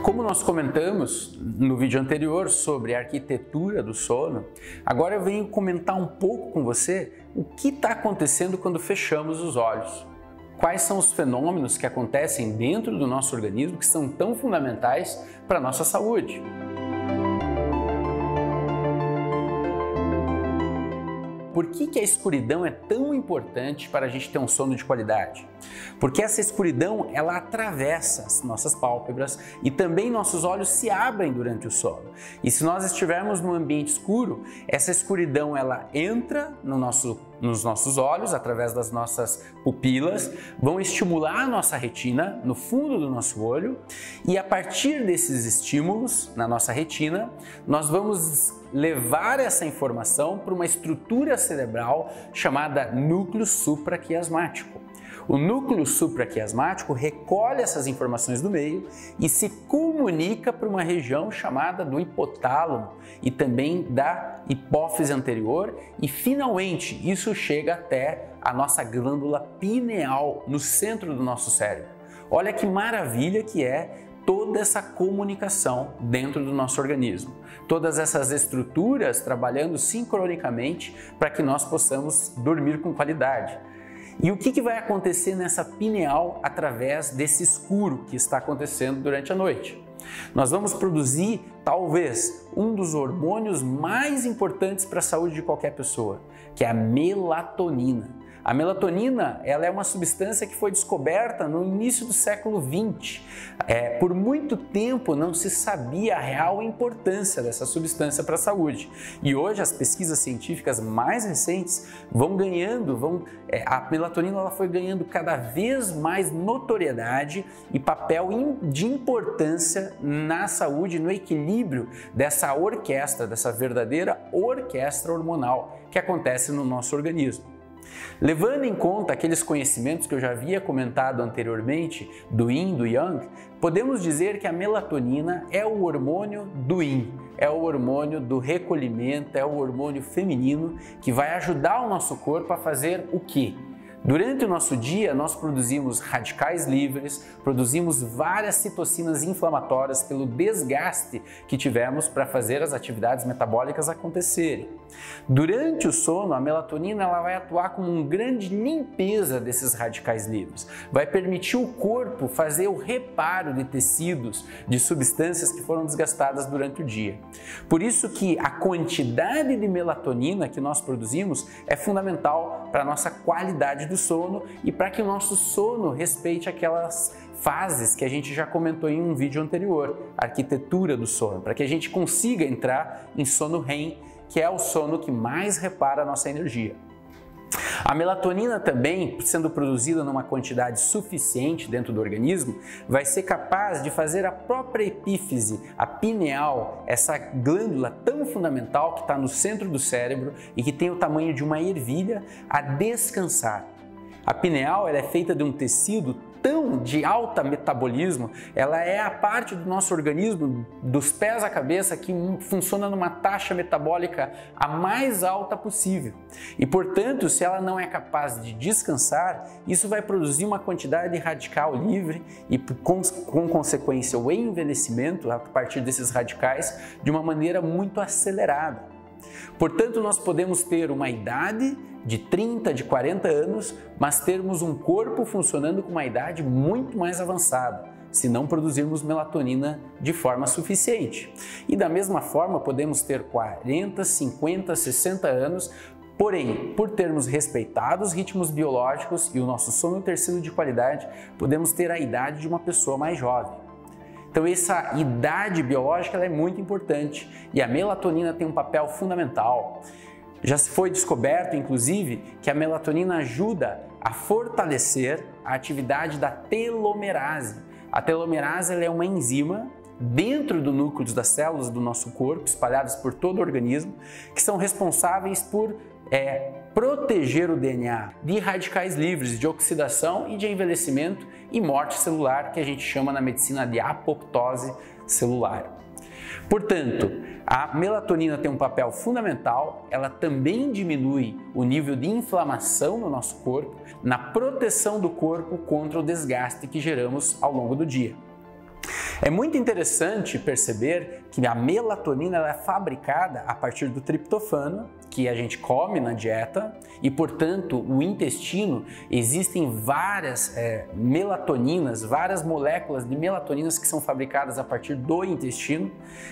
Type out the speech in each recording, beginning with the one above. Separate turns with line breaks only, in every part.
Como nós comentamos no vídeo anterior sobre a arquitetura do sono, agora eu venho comentar um pouco com você o que está acontecendo quando fechamos os olhos. Quais são os fenômenos que acontecem dentro do nosso organismo que são tão fundamentais para a nossa saúde. Por que a escuridão é tão importante para a gente ter um sono de qualidade? Porque essa escuridão, ela atravessa as nossas pálpebras e também nossos olhos se abrem durante o sono. E se nós estivermos num ambiente escuro, essa escuridão ela entra nos nossos olhos, através das nossas pupilas, vão estimular a nossa retina no fundo do nosso olho e a partir desses estímulos na nossa retina, nós vamos levar essa informação para uma estrutura cerebral chamada núcleo supraquiasmático. O núcleo supraquiasmático recolhe essas informações do meio e se comunica para uma região chamada do hipotálamo e também da hipófise anterior e finalmente isso chega até a nossa glândula pineal no centro do nosso cérebro. Olha que maravilha que é toda essa comunicação dentro do nosso organismo. Todas essas estruturas trabalhando sincronicamente para que nós possamos dormir com qualidade. E o que vai acontecer nessa pineal através desse escuro que está acontecendo durante a noite? Nós vamos produzir, talvez, um dos hormônios mais importantes para a saúde de qualquer pessoa, que é a melatonina. A melatonina ela é uma substância que foi descoberta no início do século XX. Por muito tempo não se sabia a real importância dessa substância para a saúde. E hoje as pesquisas científicas mais recentes a melatonina ela foi ganhando cada vez mais notoriedade e papel de importância na saúde, no equilíbrio dessa orquestra, dessa verdadeira orquestra hormonal que acontece no nosso organismo. Levando em conta aqueles conhecimentos que eu já havia comentado anteriormente, do Yin, do Yang, podemos dizer que a melatonina é o hormônio do Yin, é o hormônio do recolhimento, é o hormônio feminino que vai ajudar o nosso corpo a fazer o quê? Durante o nosso dia, nós produzimos radicais livres, produzimos várias citocinas inflamatórias pelo desgaste que tivemos para fazer as atividades metabólicas acontecerem. Durante o sono, a melatonina ela vai atuar como uma grande limpeza desses radicais livres. Vai permitir o corpo fazer o reparo de tecidos, de substâncias que foram desgastadas durante o dia. Por isso que a quantidade de melatonina que nós produzimos é fundamental para a nossa qualidade do sono e para que o nosso sono respeite aquelas fases que a gente já comentou em um vídeo anterior, a arquitetura do sono, para que a gente consiga entrar em sono REM, que é o sono que mais repara a nossa energia. A melatonina também, sendo produzida numa quantidade suficiente dentro do organismo, vai ser capaz de fazer a própria epífise, a pineal, essa glândula tão fundamental que está no centro do cérebro e que tem o tamanho de uma ervilha, a descansar. A pineal ela é feita de um tecido tão de alto metabolismo, ela é a parte do nosso organismo, dos pés à cabeça, que funciona numa taxa metabólica a mais alta possível. E, portanto, se ela não é capaz de descansar, isso vai produzir uma quantidade radical livre e, com consequência, o envelhecimento a partir desses radicais de uma maneira muito acelerada. Portanto, nós podemos ter uma idade de 30, de 40 anos, mas termos um corpo funcionando com uma idade muito mais avançada, se não produzirmos melatonina de forma suficiente. E da mesma forma, podemos ter 40, 50, 60 anos, porém, por termos respeitado os ritmos biológicos e o nosso sono ter sido de qualidade, podemos ter a idade de uma pessoa mais jovem. Então essa idade biológica ela é muito importante e a melatonina tem um papel fundamental. Já se foi descoberto, inclusive, que a melatonina ajuda a fortalecer a atividade da telomerase. A telomerase ela é uma enzima dentro do núcleo das células do nosso corpo, espalhadas por todo o organismo, que são responsáveis por proteger o DNA de radicais livres, de oxidação e de envelhecimento e morte celular, que a gente chama na medicina de apoptose celular. Portanto, a melatonina tem um papel fundamental, ela também diminui o nível de inflamação no nosso corpo, na proteção do corpo contra o desgaste que geramos ao longo do dia. É muito interessante perceber que a melatonina ela é fabricada a partir do triptofano, que a gente come na dieta, e portanto o intestino, existem várias melatoninas, várias moléculas de melatoninas que são fabricadas a partir do intestino,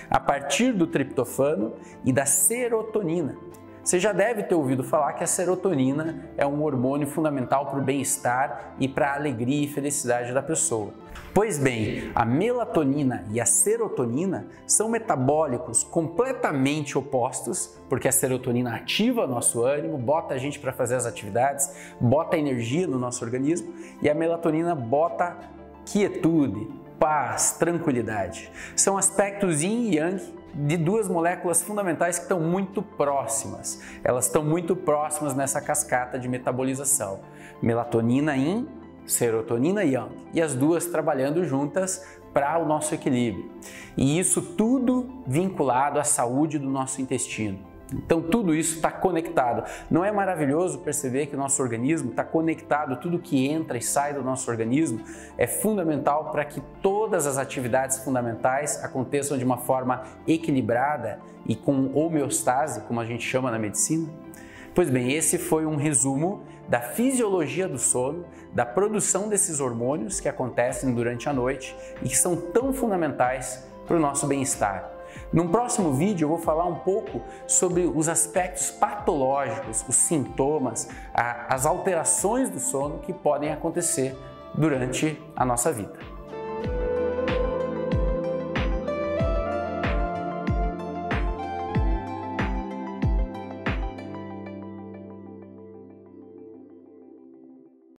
a partir do triptofano e da serotonina. Você já deve ter ouvido falar que a serotonina é um hormônio fundamental para o bem-estar e para a alegria e felicidade da pessoa. Pois bem, a melatonina e a serotonina são metabólicos completamente opostos, porque a serotonina ativa nosso ânimo, bota a gente para fazer as atividades, bota energia no nosso organismo, e a melatonina bota quietude, paz, tranquilidade. São aspectos yin e yang de duas moléculas fundamentais que estão muito próximas. Elas estão muito próximas nessa cascata de metabolização. Melatonina yin, serotonina yang. E as duas trabalhando juntas para o nosso equilíbrio. E isso tudo vinculado à saúde do nosso intestino. Então tudo isso está conectado. Não é maravilhoso perceber que o nosso organismo está conectado, tudo que entra e sai do nosso organismo é fundamental para que todas as atividades fundamentais aconteçam de uma forma equilibrada e com homeostase, como a gente chama na medicina? Pois bem, esse foi um resumo da fisiologia do sono, da produção desses hormônios que acontecem durante a noite e que são tão fundamentais para o nosso bem-estar. Num próximo vídeo eu vou falar um pouco sobre os aspectos patológicos, os sintomas, as alterações do sono que podem acontecer durante a nossa vida.